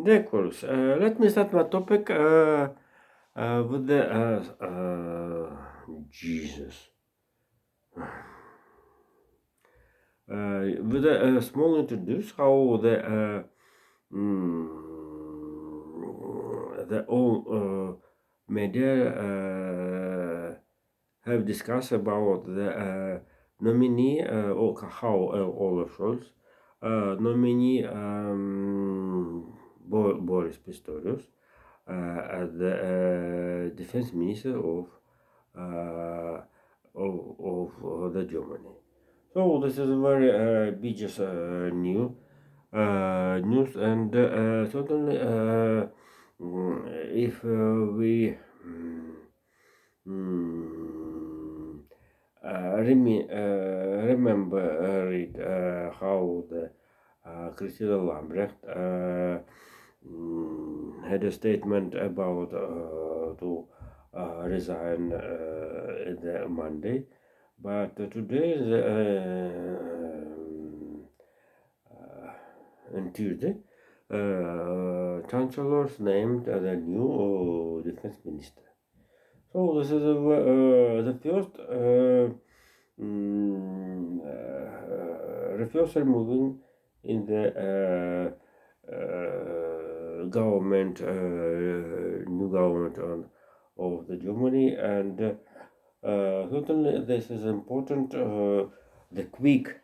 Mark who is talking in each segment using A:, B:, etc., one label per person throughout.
A: Dear colleagues, let me start my topic with the Jesus. With a small introduce how the all media have discussed about the nominee or how Olaf Scholz nominee Boris Pistorius as the defense minister uh, of the Germany. So this is a very biggest news, and certainly if we mm, read how the Christina Lambrecht had a statement about to resign the Monday, but today on Tuesday, chancellors named the new defense minister. So this is the first refusal moving in the government, new government of the Germany, and certainly this is important. The quick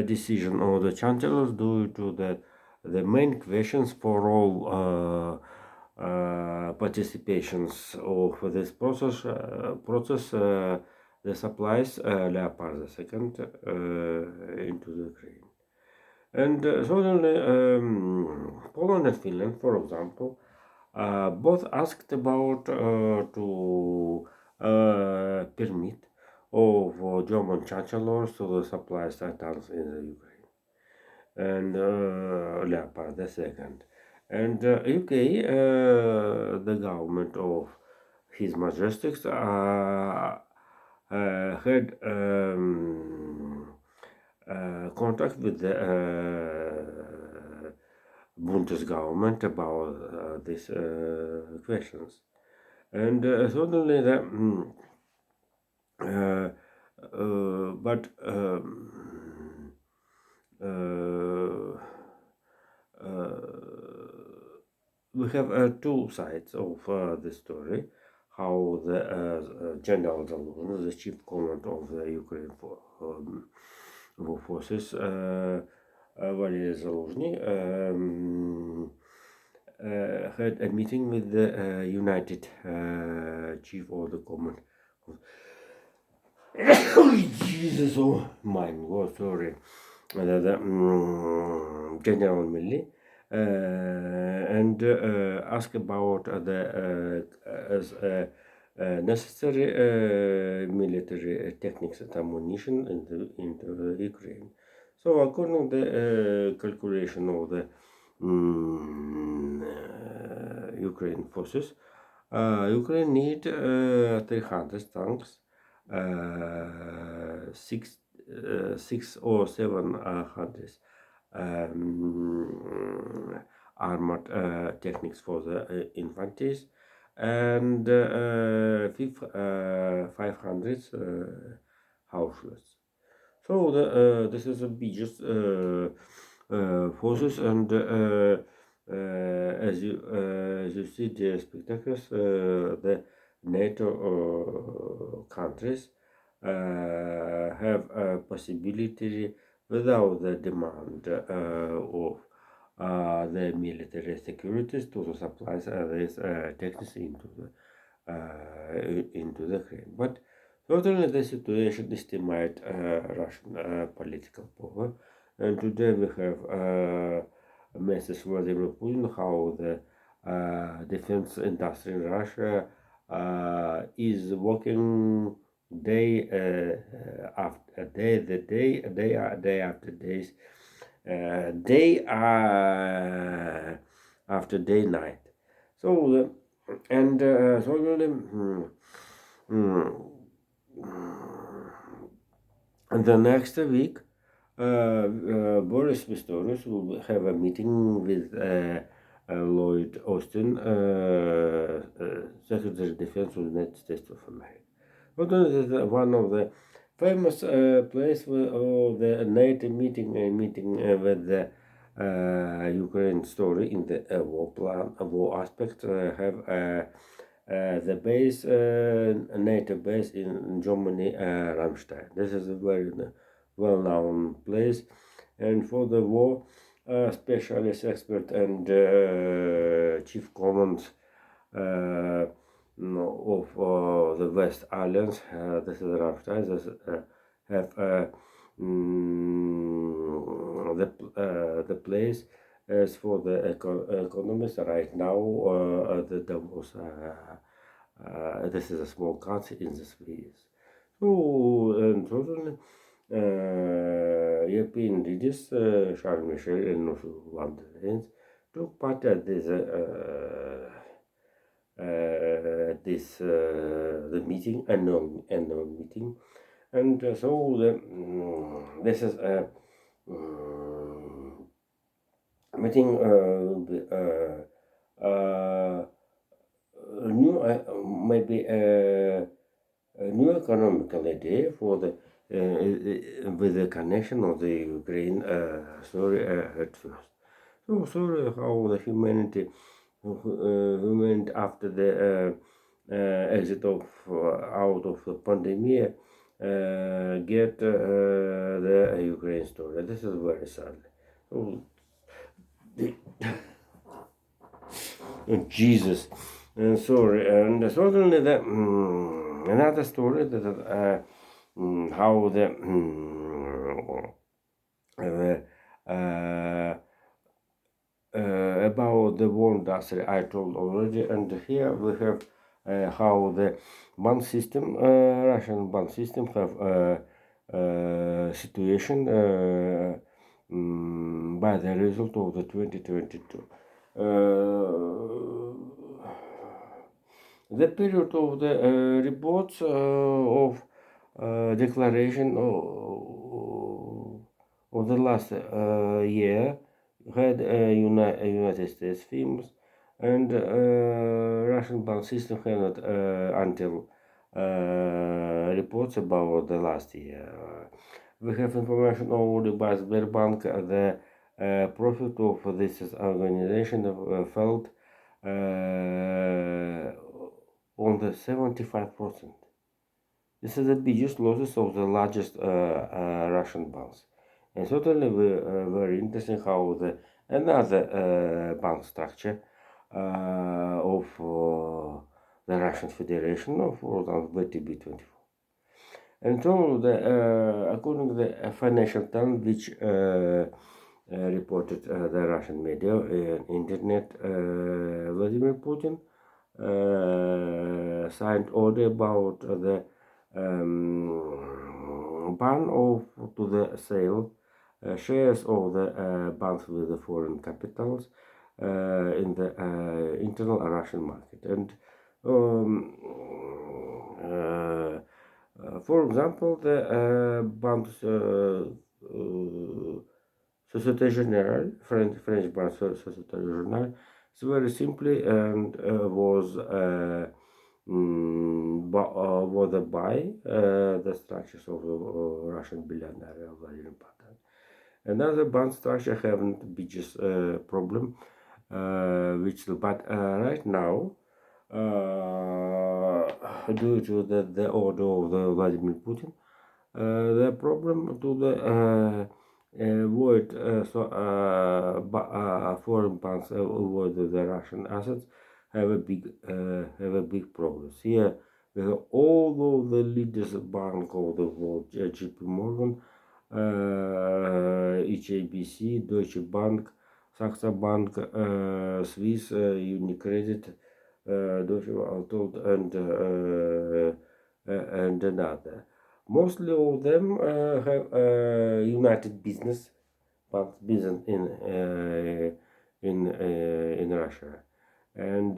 A: decision of the chancellors due to the main questions for all participations of this process the supplies Leopard the second into the Ukraine. And certainly Poland and Finland, for example, both asked about to permit of German chancellors to supply tanks in the Ukraine, and Leopard the second. And UK, the government of His Majesty had contact with the Bundesgovernment about these questions. And certainly the but we have two sides of the story. How the General Zaluzhny, the chief command of the Ukraine forces, Valery Zaluzhny, had a meeting with the United Chief of the Command. Jesus, oh my God, sorry. General Milley, and ask about the necessary military techniques and ammunition into Ukraine. So according to the calculation of the Ukraine forces, Ukraine need 300 tanks, six or seven hundred armored techniques for the infantries, and 500 houseless. So this is the biggest forces, and as you see the spectacles, the NATO countries have a possibility without the demand of the military securities to supply these techniques into the Ukraine. But certainly the situation estimates Russian political power, and today we have a message Vladimir Putin how the defense industry in Russia is working day after day, day after days, day after day, night. So and certainly. And the next week, Boris Pistorius will have a meeting with Lloyd Austin, Secretary of Defense of the United States of America. London is one of the famous place where the NATO meeting with the Ukraine story in the war plan, war aspect, have the base, NATO base in Germany, Ramstein. This is a very well-known place, and for the war specialist expert and chief command of the West Alliance. This is Ramstein. This have the place as for the economists right now. The Davos. This is a small country in the Swiss. So, and totally. European leaders, Charles Michel and Ursula von der Leyen, took part at this the meeting, annual meeting, and so this is a meeting new maybe a new economical idea for the with the connection of the Ukraine story at first. So sorry how the humanity after the exit of out of the pandemic get the Ukraine story. This is very sad. So, Jesus, sorry, and certainly the another story that how the about the war industry I told already, and here we have how the ban system, Russian ban system, have situation by the result of the 2022. The period of the reports of declaration of the last year had United States firms, and Russian bank system had not until reports about the last year. We have information already by Sberbank. The profit of this organization fell on the 75%. This is the biggest losses of the largest Russian banks. And certainly very interesting how the another bank structure of the Russian Federation of VTB24. And so according to the Financial Times, which reported the Russian media and internet, Vladimir Putin signed order about the ban of to the sale shares of the banks with the foreign capitals in the internal Russian market. And for example, the banks Société Générale, French bank Société Générale, it's very simply and was buy the structures of the Russian billionaire Vladimir Putin. Another bond structure haven't biggest problem, which but right now, due to the order of the Vladimir Putin, the problem to the avoid foreign banks avoid the Russian assets have a big problem. Here we have all of the leaders bank of the world, JP Morgan, HSBC, Deutsche Bank, Saxo Bank, Swiss, Unicredit, Deutsche Bank, and another. Mostly of them have United Business banks business in Russia, and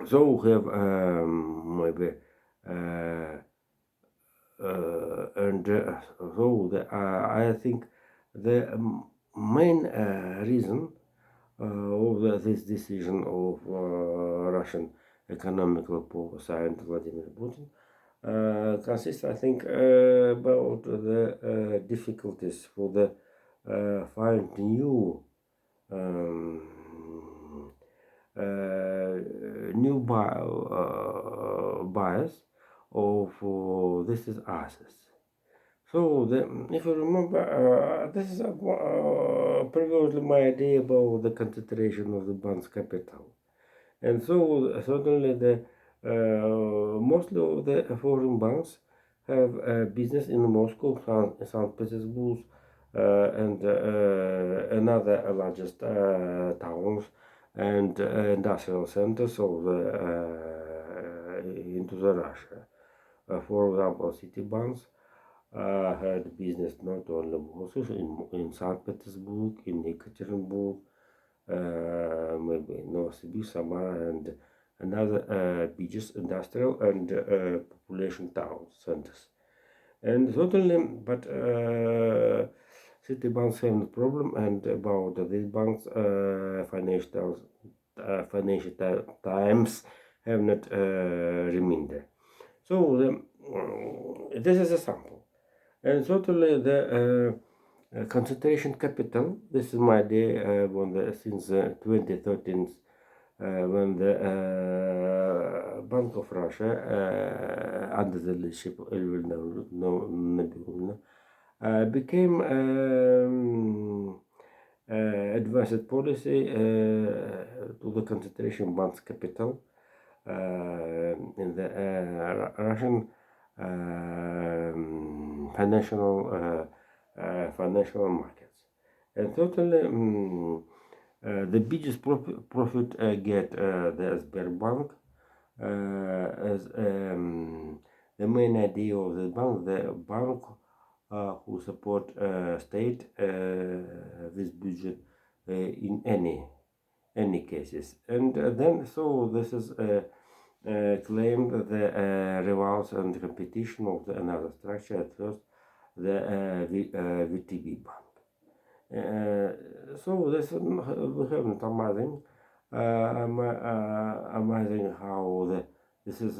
A: so have maybe and so I think the main reason of this decision of Russian economical policy Vladimir Putin consists, I think, about the difficulties for the find new um, buyers of this is assets. So, if you remember, this is previously my idea about the concentration of the bank's capital. And so, certainly, the mostly of the foreign banks have business in Moscow, St. Petersburg, and another largest towns and industrial centers of the into the Russia. For example, city banks had business not only also in St. Petersburg, in Ekaterinburg, maybe in Novosibirsk, Samara, and another biggest industrial and population town centers. And certainly, but city banks have no problem, and about these banks, financial times have not remained there. So this is a sample, and certainly the concentration capital. This is my idea since 2013, when the Bank of Russia, under the leadership of Elvina Nabiulina, became advanced policy to the concentration bank's capital in the Russian financial markets. And totally, the biggest profit get the Sberbank as the main idea of the bank who support state with budget in any cases. And then so this is claimed the rivals and competition of the another structure at first, the VTB Bank. So this we have not amazing how this is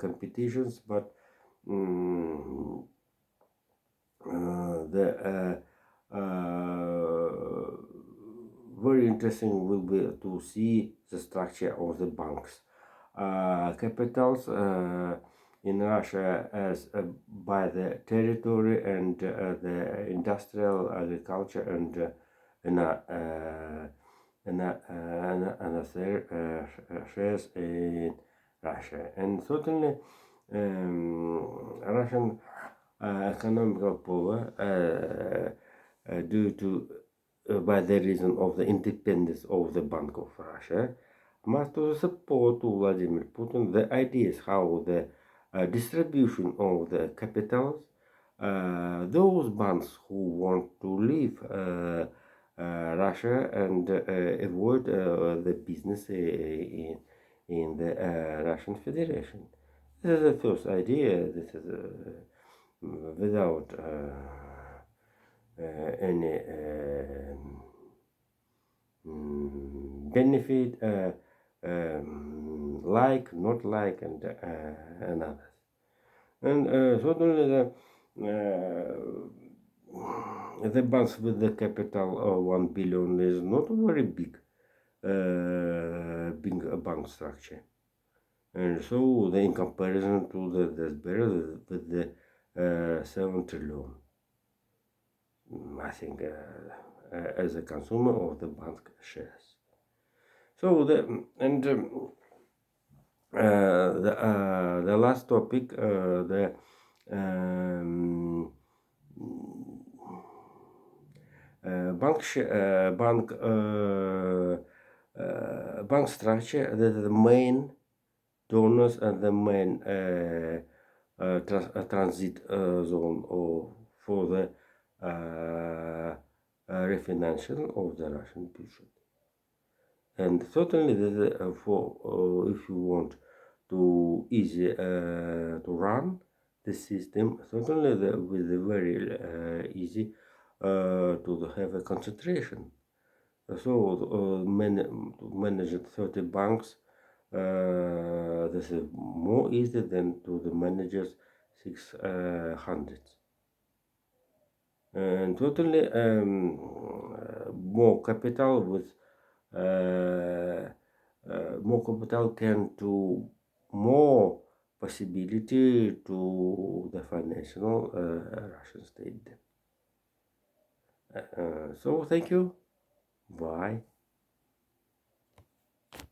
A: competitions, but the very interesting will be to see the structure of the banks capitals in Russia as by the territory and the industrial agriculture and shares in Russia. And certainly Russian economical power due to by the reason of the independence of the Bank of Russia must also support to Vladimir Putin the ideas how the distribution of the capitals, those banks who want to leave Russia and avoid the business in the Russian Federation. This is the first idea. This is without any benefit, like, not like, and others. And certainly the banks with the capital of 1 billion is not a very big bank structure. And so in comparison to the better with the 7 trillion, I think, as a consumer of the bank shares. So the last topic, the bank structure. The main donors and the main transit zone for the refinancing of the Russian budget. And certainly, for if you want to easy to run the system, certainly with a very easy to have a concentration. So to manage 30 banks, this is more easy than to the managers 600. And totally more capital with uh, more capital can do more possibility to the financial Russian state. So thank you. Bye.